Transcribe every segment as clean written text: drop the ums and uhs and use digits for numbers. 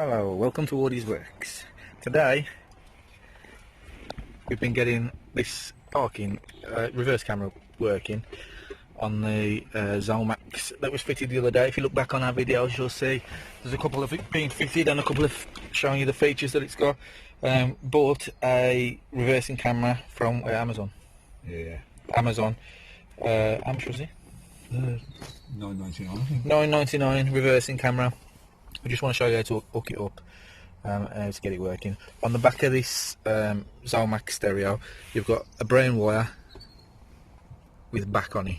Hello, welcome to Wardy's Works. Today we've been getting this parking reverse camera working on the Xomax that was fitted the other day. If you look back on our videos, you'll see there's a couple of it being fitted and a couple of showing you the features that it's got. Bought a reversing camera from Amazon. Yeah. Amazon. How much was it? $9.99. $9.99 reversing camera. I just want to show you how to hook it up and how to get it working. On the back of this Xomax stereo, you've got a brown wire with back on it.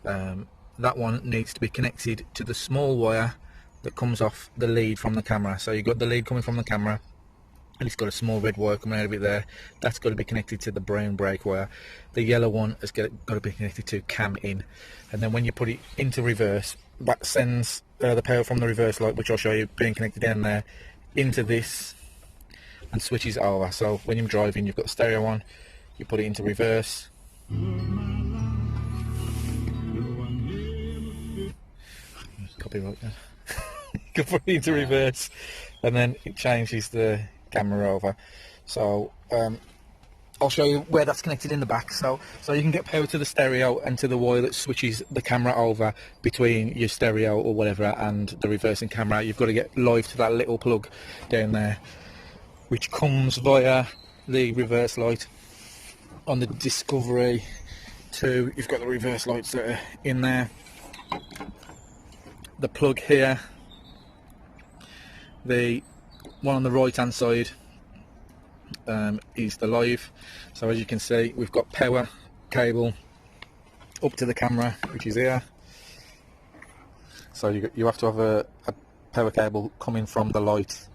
That one needs to be connected to the small wire that comes off the lead from the camera. So you've got the lead coming from the camera and it's got a small red wire coming out of it there. That's got to be connected to the brown brake wire. The yellow one has got to be connected to cam in. And then when you put it into reverse, that sends the power from the reverse light, which I'll show you being connected down there, into this and switches it over. So when you're driving, you've got the stereo on, you put it into reverse. Copyright there. You can put it into reverse and then it changes the camera over. So I'll show you where that's connected in the back. So you can get power to the stereo and to the wire that switches the camera over between your stereo or whatever and the reversing camera. You've got to get live to that little plug down there, which comes via the reverse light. On the Discovery 2, you've got the reverse lights that are in there. The plug here, the one on the right hand side is the live. So as you can see, we've got power cable up to the camera, which is here. So you have to have a power cable coming from the light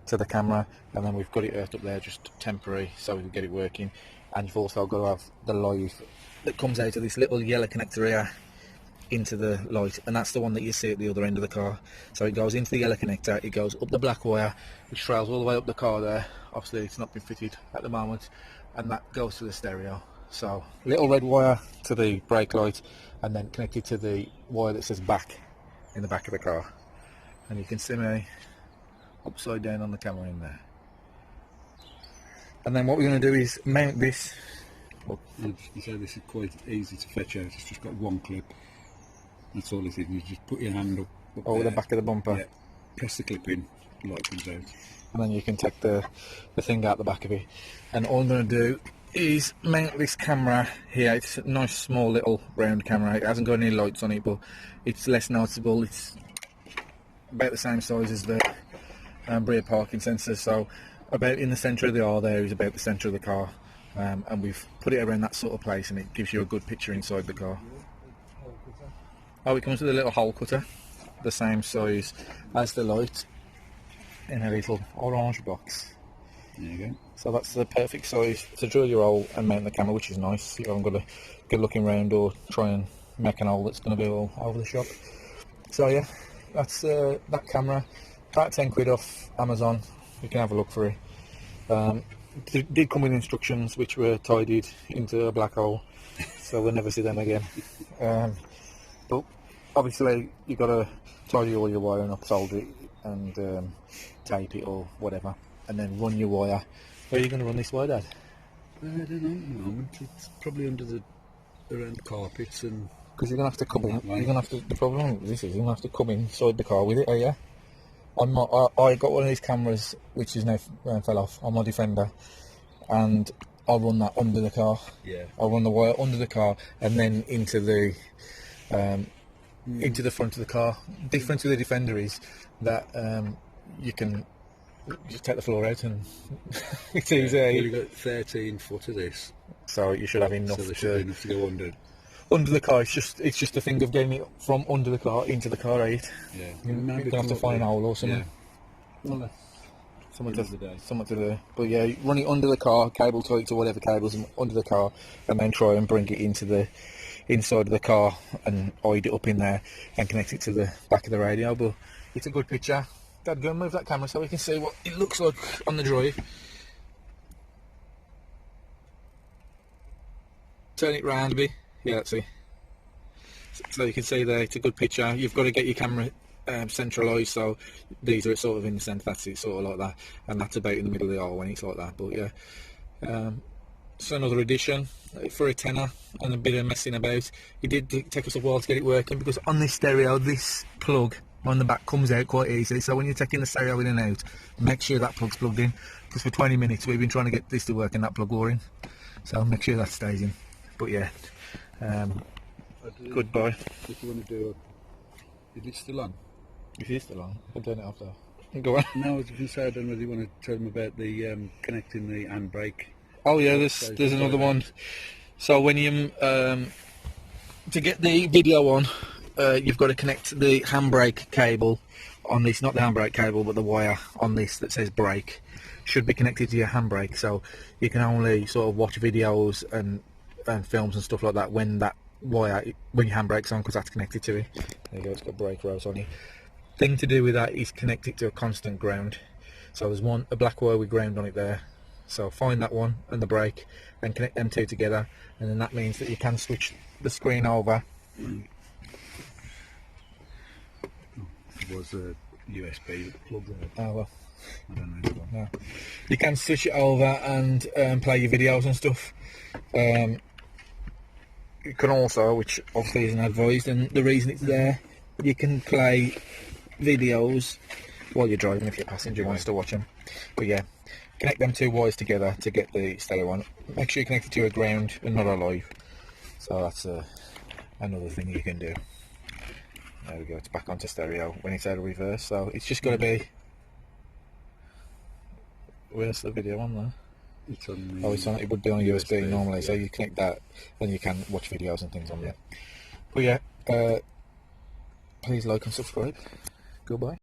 to the camera, and then we've got it earthed up there just temporary so we can get it working. And you've also got to have the live that comes out of this little yellow connector here into the light, and that's the one that you see at the other end of the car. So it goes into the yellow connector, it goes up the black wire which trails all the way up the car there. Obviously it's not been fitted at the moment, and that goes to the stereo. So little red wire to the brake light and then connected to the wire that says back in the back of the car. And you can see me upside down on the camera in there. And then what we're going to do is mount this. You say this is quite easy to fetch out. It's just got one clip. That's all it is. You just put your hand up over there. The back of the bumper. Yeah. Press the clip in, the light comes out. And then you can take the thing out the back of it. And all I'm going to do is mount this camera here. It's a nice small little round camera. It hasn't got any lights on it, but it's less noticeable. It's about the same size as the rear parking sensor. So about in the centre of the R there is about the centre of the car. And we've put it around that sort of place, and it gives you a good picture inside the car. Oh, it comes with a little hole cutter, the same size as the light, in a little orange box. There you go. So that's the perfect size to drill your hole and mount the camera, which is nice. You haven't got to go looking around or try and make an hole that's going to be all over the shop. So yeah, that's that camera. About 10 quid off Amazon. You can have a look for it. It did come with instructions which were tidied into a black hole, so we'll never see them again. But obviously you've got to tidy all your wiring up, solder it and tape it or whatever, and then run your wire. Where are you going to run this wire, Dad? I don't know at the moment. It's probably around the carpets and... Because you're going to have to come in. You're going to have to. The problem with this is you're going to have to come inside the car with it, are you? I got one of these cameras which is now fell off on my Defender, and I'll run that under the car. Yeah. I'll run the wire under the car and then into the front of the car. Difference with the Defender is that you can just take the floor out and it's easy. You've got 13 foot of this, so you should have enough, so there should be enough to go under the car. It's just a thing of getting it from under the car into the car, right? Yeah. You're going to have to find a hole or something. Yeah. Well, Something to do. But yeah, run it under the car, cable tied to whatever cables under the car, and then try and bring it into the inside of the car and hide it up in there and connect it to the back of the radio. But it's a good picture. Dad, go and move that camera so we can see what it looks like on the drive. Turn it round a bit. Yeah, let's see. So you can see there, it's a good picture. You've got to get your camera centralised, so these are sort of in the centre, that's it, sort of like that, and that's about in the middle of the hole when it's like that. But yeah, so another addition for a tenner and a bit of messing about. It did take us a while to get it working, because on this stereo, this plug on the back comes out quite easily, so when you're taking the stereo in and out, make sure that plug's plugged in, because for 20 minutes we've been trying to get this to work and that plug wore in, so make sure that stays in. But yeah, goodbye. If you want to do is it still on? It is still on. I'll turn it off though. Go on. No, I was going to say, I don't know whether you want to tell them about the connecting the handbrake. Oh yeah, there's another one. So when you to get the video on, you've got to connect the handbrake cable on this, not the handbrake cable, but the wire on this that says brake should be connected to your handbrake. So you can only sort of watch videos and films and stuff like that when that wire, when your handbrake's on, because that's connected to it. There you go, it's got brake rows on it. Thing to do with that is connect it to a constant ground. So there's a black wire with ground on it there. So find that one and the brake and connect them two together, and then that means that you can switch the screen over. It was a USB plug in it. Oh well, I don't know. no. You can switch it over and play your videos and stuff. You can also, which obviously isn't advised, and the reason it's there, you can play videos while you're driving if your passenger wants to watch them. But yeah, connect them two wires together to get the stereo on. Make sure you connect it to a ground and not a live. So that's another thing you can do. There we go, it's back onto stereo when it's out of reverse. So it's just got to be... Where's the video on there? It's on the, it's on. It would be on a USB normally, so you connect that, then you can watch videos and things on there. But yeah, please like and subscribe. Goodbye.